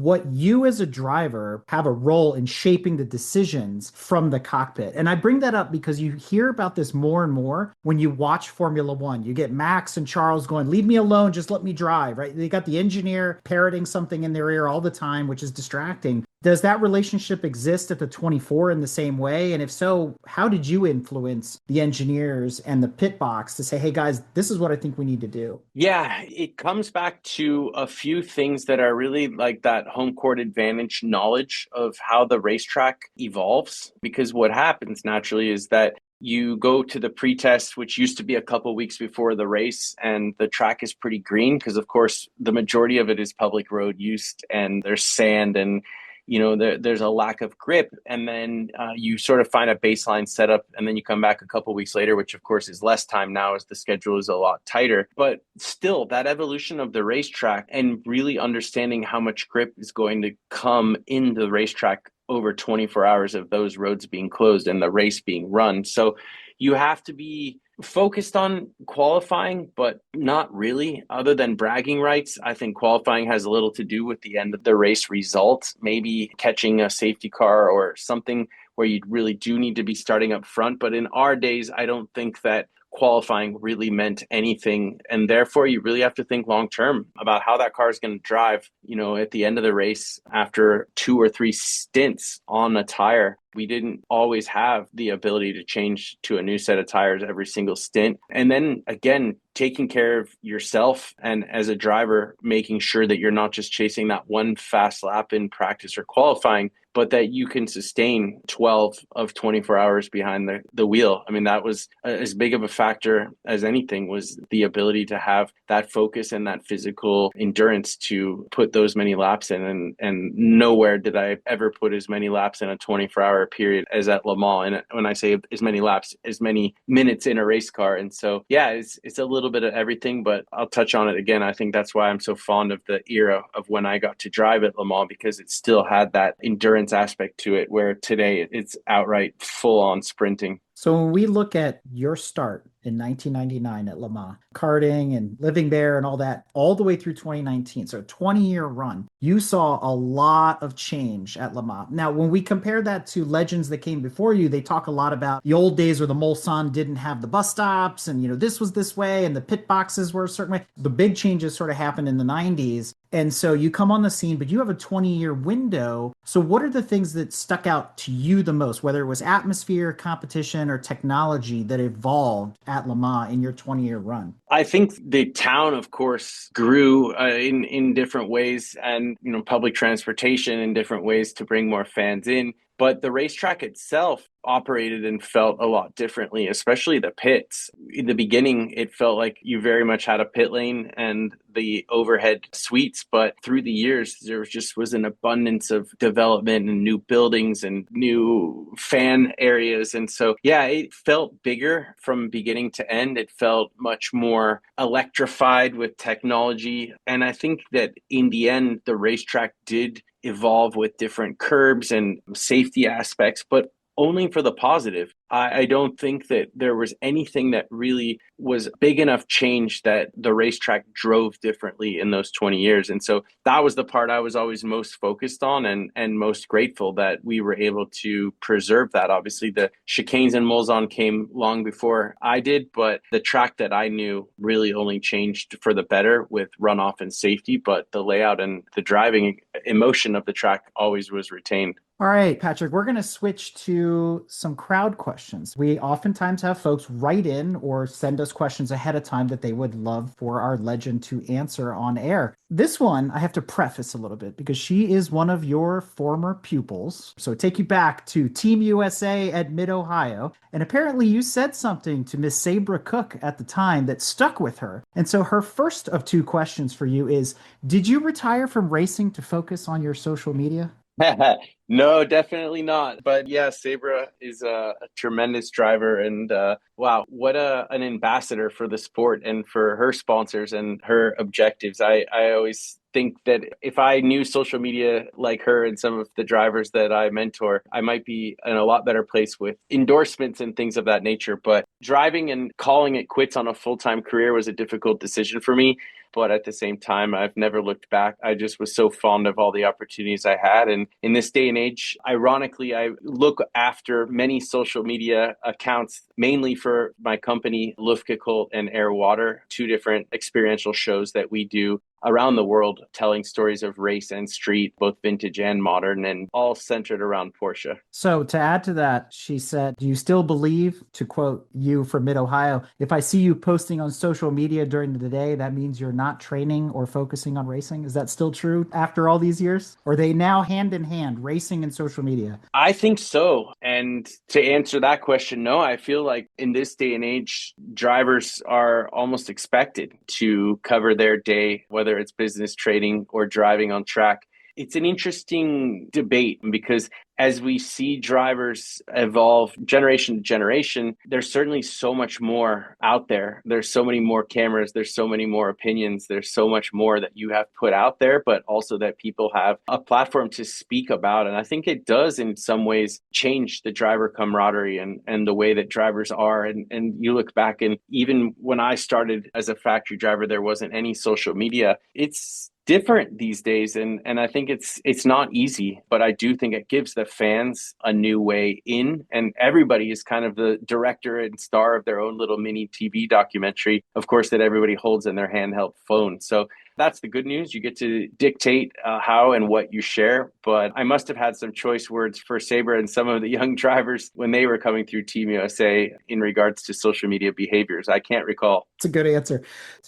Speaker 2: what you as a driver have a role in shaping the decisions from the cockpit. And I bring that up because you hear about this more and more when you watch Formula One. You get Max and Charles going, leave me alone, just let me drive, right? They got the engineer parroting something in their ear all the time, which is distracting. Does that relationship exist at the 24 in the same way? And if so, how did you influence the engineers and the pit box to say, hey guys, this is what I think we need to do?
Speaker 3: Yeah, it comes back to a few things that are really like that home court advantage knowledge of how the racetrack evolves. Because what happens naturally is that you go to the pre-test, which used to be a couple weeks before the race, and the track is pretty green because, of course, the majority of it is public road use and there's sand and there's a lack of grip. And then you sort of find a baseline setup, and then you come back a couple weeks later, which of course is less time now as the schedule is a lot tighter. But still, that evolution of the racetrack and really understanding how much grip is going to come in the racetrack over 24 hours of those roads being closed and the race being run. So you have to be focused on qualifying, but not really. Other than bragging rights, I think qualifying has a little to do with the end of the race result, maybe catching a safety car or something where you really do need to be starting up front. But in our days, I don't think that qualifying really meant anything. And therefore, you really have to think long term about how that car is going to drive, at the end of the race after 2 or 3 stints on a tire. We didn't always have the ability to change to a new set of tires every single stint. And then again, taking care of yourself and as a driver, making sure that you're not just chasing that one fast lap in practice or qualifying, but that you can sustain 12 of 24 hours behind the wheel. I mean, that was as big of a factor as anything, was the ability to have that focus and that physical endurance to put those many laps in. And nowhere did I ever put as many laps in a 24-hour period as at Le Mans. And when I say as many laps, as many minutes in a race car. And so, yeah, it's a little bit of everything, but I'll touch on it again. I think that's why I'm so fond of the era of when I got to drive at Le Mans, because it still had that endurance aspect to it, where today it's outright full on sprinting.
Speaker 2: So when we look at your start in 1999 at Le Mans, karting and living there and all that, all the way through 2019, so a 20-year run, you saw a lot of change at Le Mans. Now, when we compare that to legends that came before you, they talk a lot about the old days where the Mulsanne didn't have the bus stops and, this was this way and the pit boxes were a certain way. The big changes sort of happened in the 90s. And so you come on the scene, but you have a 20-year window. So what are the things that stuck out to you the most, whether it was atmosphere, competition, or technology that evolved at Le Mans in your 20-year run?
Speaker 3: I think the town, of course, grew in different ways, and public transportation in different ways to bring more fans in. But the racetrack itself operated and felt a lot differently, especially the pits. In the beginning, it felt like you very much had a pit lane and the overhead suites. But through the years, there just was an abundance of development and new buildings and new fan areas. And so, yeah, it felt bigger from beginning to end. It felt much more electrified with technology. And I think that in the end, the racetrack did evolve with different curbs and safety aspects, but only for the positive. I don't think that there was anything that really was big enough change that the racetrack drove differently in those 20 years. And so that was the part I was always most focused on and most grateful that we were able to preserve that. Obviously, the chicanes in Mulsanne came long before I did, but the track that I knew really only changed for the better with runoff and safety, but the layout and the driving emotion of the track always was retained.
Speaker 2: All right, Patrick, we're going to switch to some crowd questions. We oftentimes have folks write in or send us questions ahead of time that they would love for our legend to answer on air. This one, I have to preface a little bit because she is one of your former pupils. So take you back to Team USA at Mid-Ohio. And apparently you said something to Miss Sabra Cook at the time that stuck with her. And so her first of 2 questions for you is, did you retire from racing to focus on your social media?
Speaker 3: No, definitely not. But yeah, Sabra is a tremendous driver, and wow, what an ambassador for the sport and for her sponsors and her objectives. I always think that if I knew social media like her and some of the drivers that I mentor, I might be in a lot better place with endorsements and things of that nature. But driving and calling it quits on a full-time career was a difficult decision for me. But at the same time, I've never looked back. I just was so fond of all the opportunities I had. And in this day and age, ironically, I look after many social media accounts, mainly for my company, Luftgekühlt and Air Water, two different experiential shows that we do around the world, telling stories of race and street, both vintage and modern, and all centered around Porsche.
Speaker 2: So to add to that, she said, do you still believe, to quote you from Mid-Ohio, if I see you posting on social media during the day, that means you're not training or focusing on racing? Is that still true after all these years? Or are they now hand in hand, racing and social media?
Speaker 3: I think so. And to answer that question, no, I feel like in this day and age, drivers are almost expected to cover their day, whether it's business, trading, or driving on track. It's an interesting debate because as we see drivers evolve generation to generation, there's certainly so much more out there. There's so many more cameras. There's so many more opinions. There's so much more that you have put out there, but also that people have a platform to speak about. And I think it does in some ways change the driver camaraderie and the way that drivers are. And you look back, and even when I started as a factory driver, there wasn't any social media. It's different these days, and I think it's not easy, but I do think it gives the fans a new way in, and everybody is kind of the director and star of their own little mini TV documentary, of course, that everybody holds in their handheld phone. So that's the good news. You get to dictate how and what you share. But I must have had some choice words for Sabre and some of the young drivers when they were coming through Team USA in regards to social media behaviors. I can't recall.
Speaker 2: It's a good answer.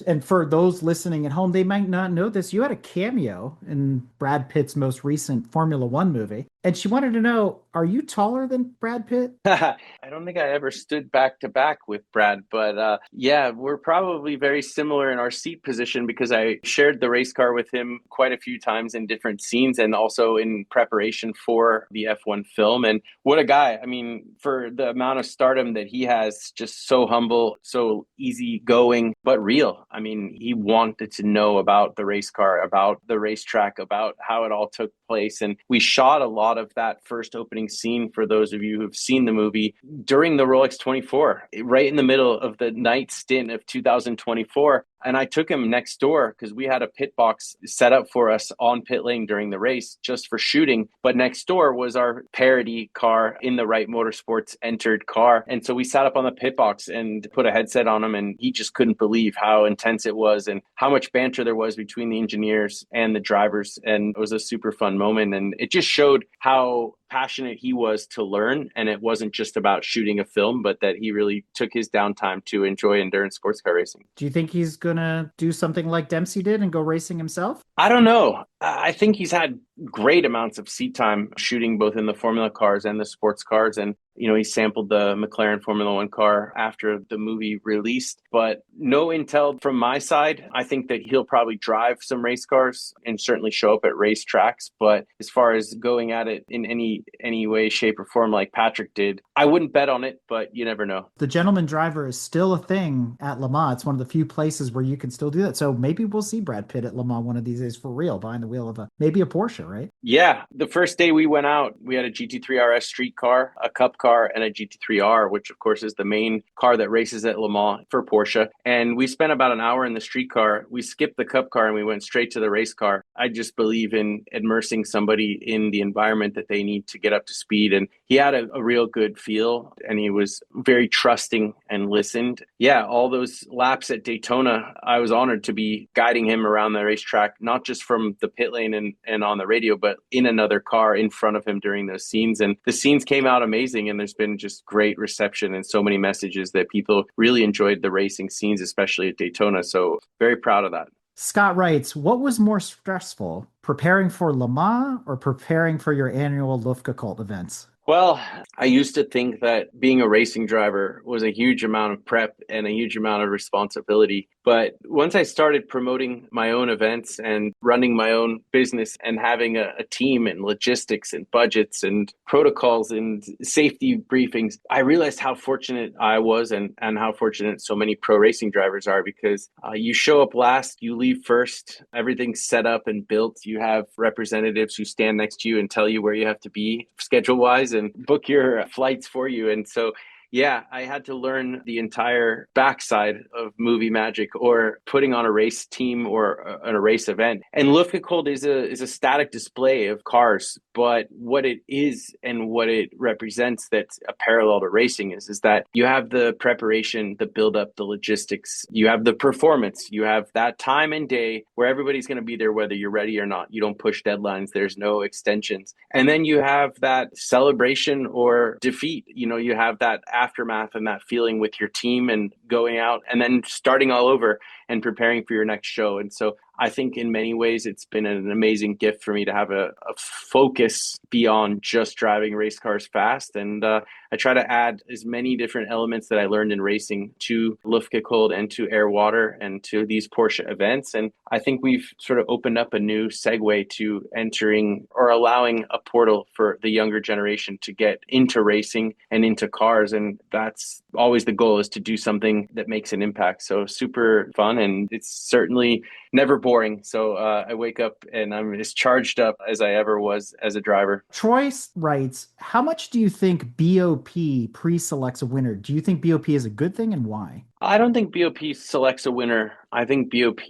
Speaker 2: And for those listening at home, they might not know this. You had a cameo in Brad Pitt's most recent Formula One movie. And she wanted to know, are you taller than Brad Pitt?
Speaker 3: I don't think I ever stood back to back with Brad, but yeah, we're probably very similar in our seat position because I shared the race car with him quite a few times in different scenes and also in preparation for the F1 film. And what a guy. I mean, for the amount of stardom that he has, just so humble, so easygoing, but real. I mean, he wanted to know about the race car, about the racetrack, about how it all took place. And we shot a lot of that first opening scene for those of you who've seen the movie during the Rolex 24, right in the middle of the night stint of 2024. And I took him next door because we had a pit box set up for us on pit lane during the race just for shooting. But next door was our parody car in the right motorsports entered car. And so we sat up on the pit box and put a headset on him. And he just couldn't believe how intense it was and how much banter there was between the engineers and the drivers. And it was a super fun moment. And it just showed how passionate he was to learn. And it wasn't just about shooting a film, but that he really took his downtime to enjoy endurance sports car racing.
Speaker 2: Do you think he's going to do something like Dempsey did and go racing himself?
Speaker 3: I don't know. I think he's had great amounts of seat time shooting both in the Formula cars and the sports cars. And, you know, he sampled the McLaren Formula One car after the movie released, but no intel from my side. I think that he'll probably drive some race cars and certainly show up at race tracks. But as far as going at it in any way, shape or form like Patrick did, I wouldn't bet on it, but you never know.
Speaker 2: The gentleman driver is still a thing at Le Mans. It's one of the few places where you can still do that. So maybe we'll see Brad Pitt at Le Mans one of these days for real, behind the wheel of maybe a Porsche, right?
Speaker 3: Yeah. The first day we went out, we had a GT3 RS street car, a Cup car, and a GT3R, which of course is the main car that races at Le Mans for Porsche. And we spent about an hour in the street car. We skipped the Cup car and we went straight to the race car. I just believe in immersing somebody in the environment that they need to get up to speed. And he had a real good feel and he was very trusting and listened. Yeah, all those laps at Daytona, I was honored to be guiding him around the racetrack, not just from the pit lane and on the radio, but in another car in front of him during those scenes. And the scenes came out amazing. And there's been just great reception and so many messages that people really enjoyed the racing scenes, especially at Daytona. So very proud of that.
Speaker 2: Scott writes, what was more stressful, preparing for Le Mans or preparing for your annual Luftgekühlt events?
Speaker 3: Well, I used to think that being a racing driver was a huge amount of prep and a huge amount of responsibility. But once I started promoting my own events and running my own business and having a team and logistics and budgets and protocols and safety briefings, I realized how fortunate I was and how fortunate so many pro racing drivers are because you show up last, you leave first, everything's set up and built. You have representatives who stand next to you and tell you where you have to be schedule-wise and book your flights for you. And so Yeah, I had to learn the entire backside of movie magic or putting on a race team or a race event. And Luftgekühlt is a static display of cars, but what it is and what it represents that's a parallel to racing is that you have the preparation, the build up, the logistics, you have the performance, you have that time and day where everybody's going to be there whether you're ready or not. You don't push deadlines, there's no extensions. And then you have that celebration or defeat. You have that aftermath and that feeling with your team and going out and then starting all over and preparing for your next show. And so I think in many ways it's been an amazing gift for me to have a focus beyond just driving race cars fast. And I try to add as many different elements that I learned in racing to Luftgekühlt and to air water and to these Porsche events. And I think we've sort of opened up a new segue to entering or allowing a portal for the younger generation to get into racing and into cars. And that's always the goal, is to do something that makes an impact. So super fun. And it's certainly never boring. So I wake up and I'm as charged up as I ever was as a driver.
Speaker 2: Troy writes, how much do you think BOP pre-selects a winner? Do you think BOP is a good thing, and why?
Speaker 3: I don't think BOP selects a winner. I think BOP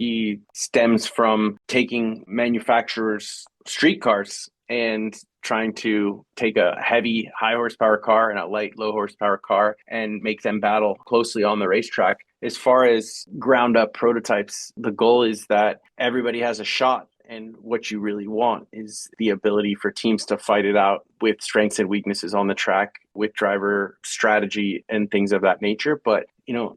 Speaker 3: stems from taking manufacturers' street cars and trying to take a heavy high horsepower car and a light low horsepower car and make them battle closely on the racetrack. As far as ground up prototypes, the goal is that everybody has a shot. And what you really want is the ability for teams to fight it out with strengths and weaknesses on the track, with driver strategy and things of that nature. But,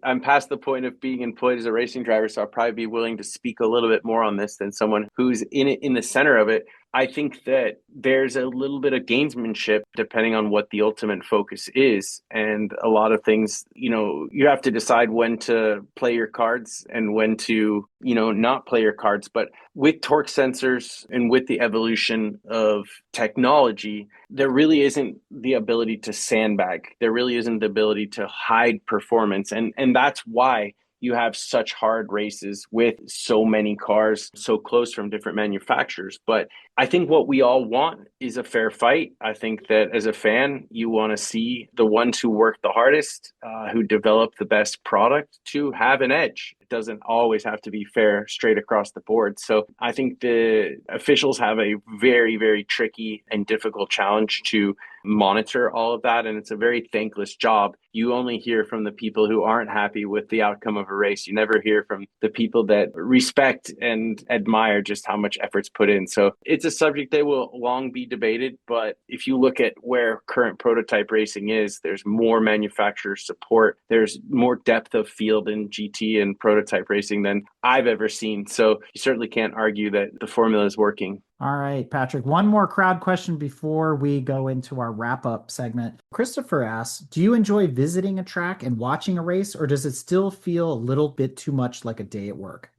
Speaker 3: I'm past the point of being employed as a racing driver, so I'll probably be willing to speak a little bit more on this than someone who's in it, in the center of it. I think that there's a little bit of gamesmanship depending on what the ultimate focus is. And a lot of things, you have to decide when to play your cards and when to, not play your cards. But with torque sensors and with the evolution of technology, there really isn't the ability to sandbag. There really isn't the ability to hide performance. And that's why you have such hard races with so many cars so close from different manufacturers. But I think what we all want is a fair fight. I think that as a fan, you want to see the ones who work the hardest, who develop the best product, to have an edge. It doesn't always have to be fair straight across the board. So I think the officials have a very, very tricky and difficult challenge to monitor all of that. And it's a very thankless job. You only hear from the people who aren't happy with the outcome of a race. You never hear from the people that respect and admire just how much effort's put in. So it's a subject that will long be debated. But if you look at where current prototype racing is, there's more manufacturer support. There's more depth of field in GT and prototype racing than I've ever seen. So you certainly can't argue that the formula is working.
Speaker 2: All right, Patrick, one more crowd question before we go into our wrap-up segment. Christopher asks, do you enjoy visiting a track and watching a race, or does it still feel a little bit too much like a day at work?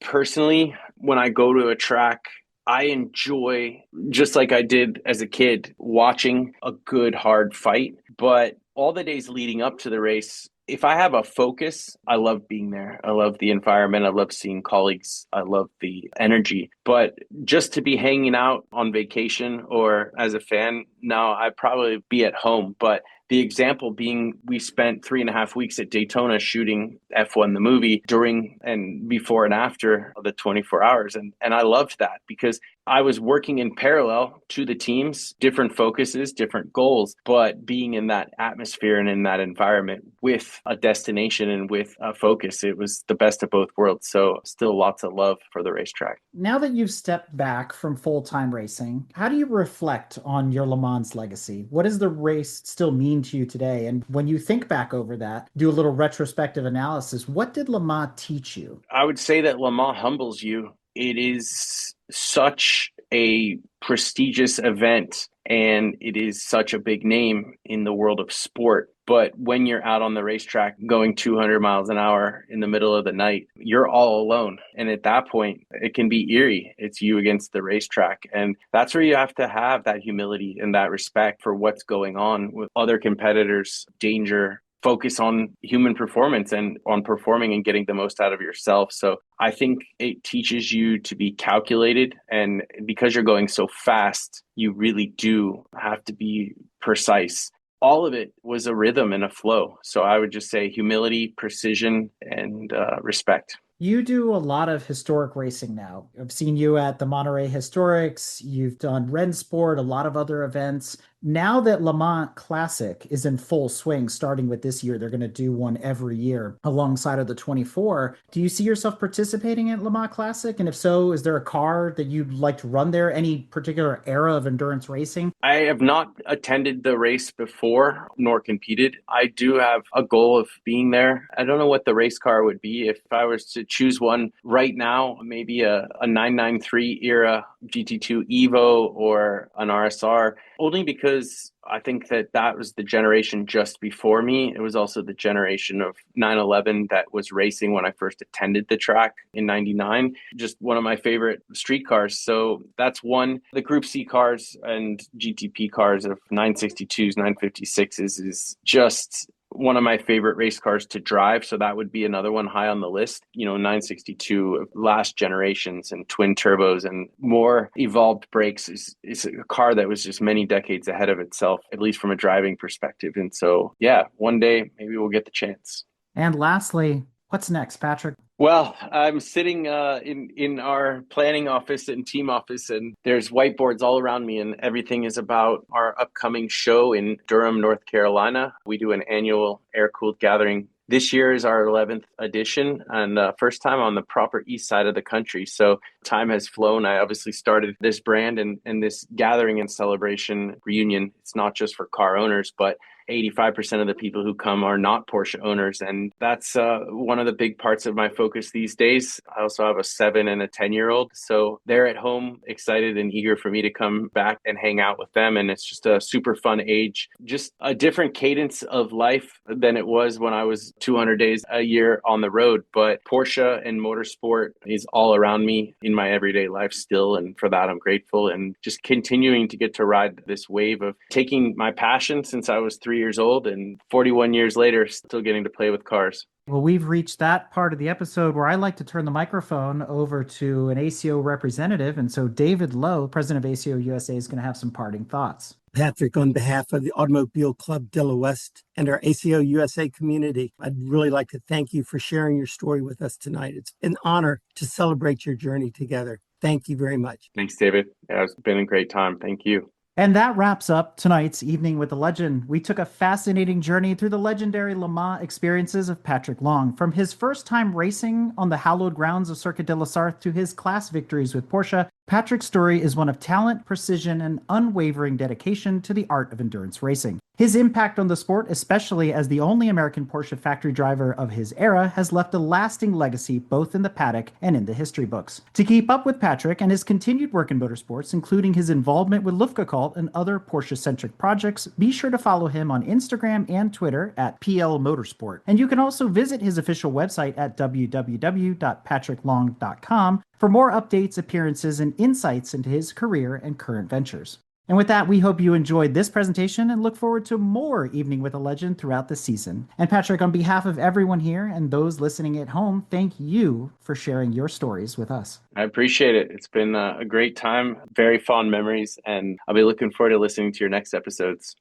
Speaker 3: Personally, when I go to a track, I enjoy, just like I did as a kid, watching a good hard fight. But all the days leading up to the race, if I have a focus, I love being there. I love the environment. I love seeing colleagues. I love the energy. But just to be hanging out on vacation or as a fan, no, I'd probably be at home. But the example being, we spent 3.5 weeks at Daytona shooting F1, the movie, during and before and after the 24 hours. And I loved that because I was working in parallel to the teams, different focuses, different goals, but being in that atmosphere and in that environment with a destination and with a focus, it was the best of both worlds. So still lots of love for the racetrack.
Speaker 2: Now that you've stepped back from full-time racing, how do you reflect on your Le Mans legacy? What does the race still mean to you today? And when you think back over that, do a little retrospective analysis, what did Le Mans teach you?
Speaker 3: I would say that Le Mans humbles you. It is such a prestigious event and it is such a big name in the world of sport. But when you're out on the racetrack going 200 miles an hour in the middle of the night, you're all alone. And at that point, it can be eerie. It's you against the racetrack. And that's where you have to have that humility and that respect for what's going on with other competitors, danger, focus on human performance and on performing and getting the most out of yourself. So I think it teaches you to be calculated. And because you're going so fast, you really do have to be precise. All of it was a rhythm and a flow. So I would just say humility, precision, and respect.
Speaker 2: You do a lot of historic racing now. I've seen you at the Monterey Historics. You've done Rennsport, a lot of other events. Now that Le Mans Classic is in full swing, starting with this year, they're going to do one every year alongside of the 24. Do you see yourself participating at Le Mans Classic? And if so, is there a car that you'd like to run there? Any particular era of endurance racing?
Speaker 3: I have not attended the race before nor competed. I do have a goal of being there. I don't know what the race car would be. If I was to choose one right now, maybe a 993 era GT2 Evo or an RSR, only because I think that was the generation just before me. It was also the generation of 911 that was racing when I first attended the track in 99. Just one of my favorite street cars. So that's one. The Group C cars and GTP cars of 962s, 956s is just one of my favorite race cars to drive. So that would be another one high on the list. 962 last generations and twin turbos and more evolved brakes is a car that was just many decades ahead of itself, at least from a driving perspective. And so, yeah, one day maybe we'll get the chance.
Speaker 2: And lastly, what's next, Patrick?
Speaker 3: Well, I'm sitting in our planning office and team office, and there's whiteboards all around me, and everything is about our upcoming show in Durham, North Carolina. We do an annual air-cooled gathering. This year is our 11th edition and first time on the proper east side of the country. So time has flown. I obviously started this brand and this gathering and celebration reunion. It's not just for car owners, but 85% of the people who come are not Porsche owners. And that's one of the big parts of my focus these days. I also have a 7 and a 10-year-old. So they're at home, excited and eager for me to come back and hang out with them. And it's just a super fun age, just a different cadence of life than it was when I was 200 days a year on the road. But Porsche and motorsport is all around me in my everyday life still. And for that, I'm grateful. And just continuing to get to ride this wave of taking my passion since I was 3 years old and 41 years later, still getting to play with cars.
Speaker 2: Well, we've reached that part of the episode where I like to turn the microphone over to an ACO representative. And so David Lowe, president of ACO USA, is going to have some parting thoughts.
Speaker 4: Patrick, on behalf of the Automobile Club de l'Ouest and our ACO USA community, I'd really like to thank you for sharing your story with us tonight. It's an honor to celebrate your journey together. Thank you very much.
Speaker 3: Thanks, David. Yeah, it's been a great time. Thank you.
Speaker 2: And that wraps up tonight's Evening with the Legend. We took a fascinating journey through the legendary Le Mans experiences of Patrick Long, from his first time racing on the hallowed grounds of Circuit de la Sarthe to his class victories with Porsche. Patrick's story is one of talent, precision, and unwavering dedication to the art of endurance racing. His impact on the sport, especially as the only American Porsche factory driver of his era, has left a lasting legacy both in the paddock and in the history books. To keep up with Patrick and his continued work in motorsports, including his involvement with Luftgekalt and other Porsche-centric projects, be sure to follow him on Instagram and Twitter at PL Motorsport. And you can also visit his official website at www.patricklong.com for more updates, appearances, and insights into his career and current ventures. And with that, we hope you enjoyed this presentation and look forward to more Evening with a Legend throughout the season. And Patrick, on behalf of everyone here and those listening at home, thank you for sharing your stories with us.
Speaker 3: I appreciate it. It's been a great time, very fond memories, and I'll be looking forward to listening to your next episodes.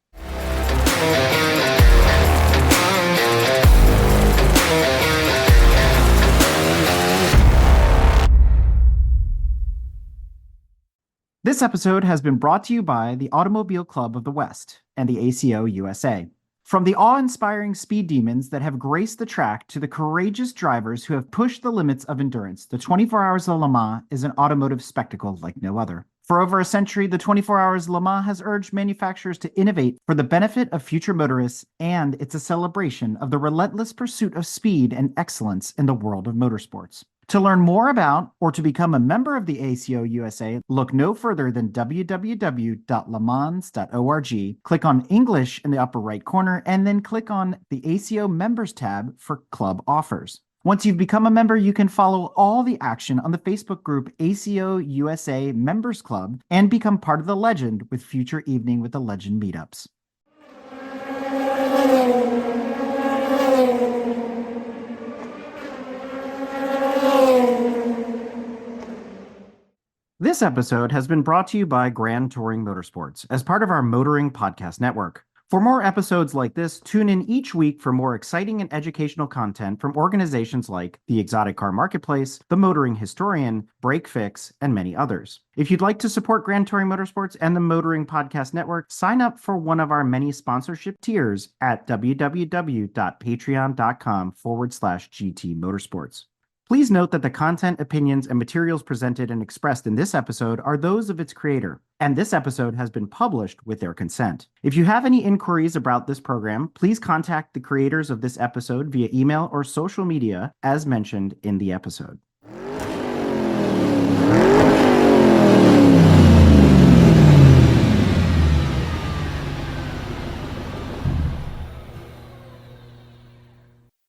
Speaker 2: This episode has been brought to you by the Automobile Club of the West and the ACO USA. From the awe-inspiring speed demons that have graced the track to the courageous drivers who have pushed the limits of endurance, the 24 Hours of Le Mans is an automotive spectacle like no other. For over a century, the 24 Hours Le Mans has urged manufacturers to innovate for the benefit of future motorists, and it's a celebration of the relentless pursuit of speed and excellence in the world of motorsports. To learn more about or to become a member of the ACO USA, look no further than www.lemans.org. Click on English in the upper right corner, and then click on the ACO Members tab for club offers. Once you've become a member, you can follow all the action on the Facebook group ACO USA Members Club and become part of the legend with future Evening with the Legend meetups. This episode has been brought to you by Grand Touring Motorsports as part of our Motoring Podcast Network. For more episodes like this, tune in each week for more exciting and educational content from organizations like the Exotic Car Marketplace, the Motoring Historian, Break Fix, and many others. If you'd like to support Grand Touring Motorsports and the Motoring Podcast Network, sign up for one of our many sponsorship tiers at www.patreon.com/GT Motorsports. Please note that the content, opinions, and materials presented and expressed in this episode are those of its creator, and this episode has been published with their consent. If you have any inquiries about this program, please contact the creators of this episode via email or social media as mentioned in the episode.